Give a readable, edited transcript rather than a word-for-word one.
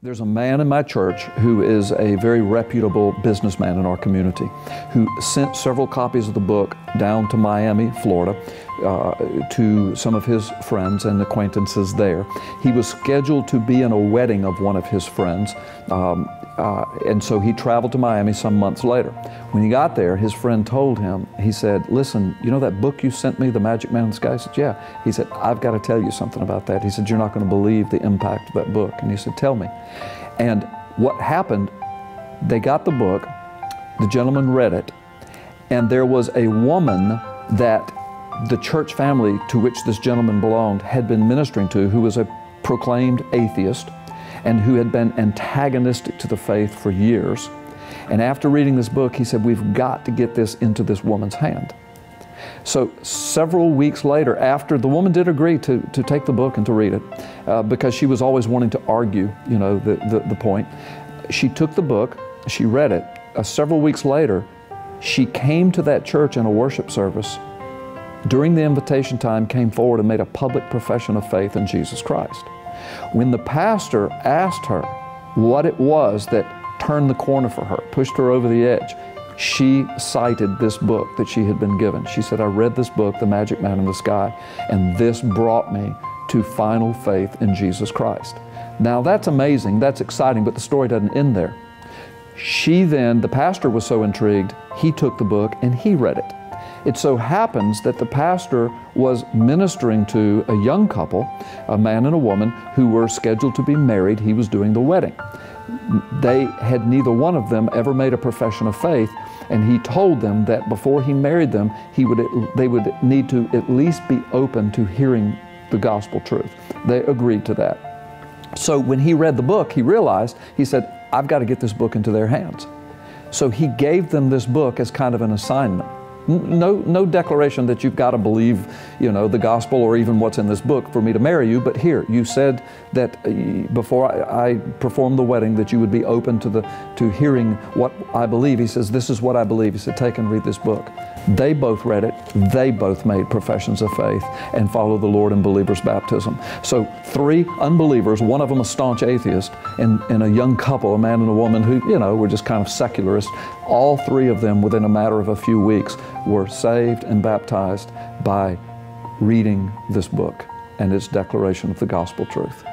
There's a man in my church who is a very reputable businessman in our community who sent several copies of the book down to Miami, Florida, to some of his friends and acquaintances there. He was scheduled to be in a wedding of one of his friends, and so he traveled to Miami some months later. When he got there, his friend told him, he said, "Listen, you know that book you sent me, The Magic Man in the Sky?" He said, "Yeah." He said, "I've got to tell you something about that." He said, "You're not going to believe the impact of that book." And he said, "Tell me." And what happened, they got the book, the gentleman read it, and there was a woman that the church family to which this gentleman belonged had been ministering to, who was a proclaimed atheist and who had been antagonistic to the faith for years. And after reading this book, he said, "We've got to get this into this woman's hand." So several weeks later, after the woman did agree to take the book and to read it, because she was always wanting to argue, you know, the point, she took the book, she read it. Several weeks later, she came to that church in a worship service. During the invitation time, came forward and made a public profession of faith in Jesus Christ. When the pastor asked her what it was that turned the corner for her, pushed her over the edge, she cited this book that she had been given. She said, "I read this book, The Magic Man in the Sky, and this brought me to final faith in Jesus Christ." Now that's amazing, that's exciting, but the story doesn't end there. The pastor was so intrigued, he took the book and he read it. It so happens that the pastor was ministering to a young couple, a man and a woman, who were scheduled to be married. He was doing the wedding. They had neither one of them ever made a profession of faith, and he told them that before he married them, they would need to at least be open to hearing the gospel truth. They agreed to that. So when he read the book, he realized, he said, "I've got to get this book into their hands." So he gave them this book as kind of an assignment. No declaration that you've got to believe, you know, the gospel or even what's in this book for me to marry you, but here, you said that before I performed the wedding that you would be open to hearing what I believe. He says, "This is what I believe." He said, "Take and read this book." They both read it. They both made professions of faith and followed the Lord in believer's baptism. So 3 unbelievers, one of them a staunch atheist, and a young couple, a man and a woman who, you know, were just kind of secularists. All 3 of them, within a matter of a few weeks, were saved and baptized by reading this book and its declaration of the gospel truth.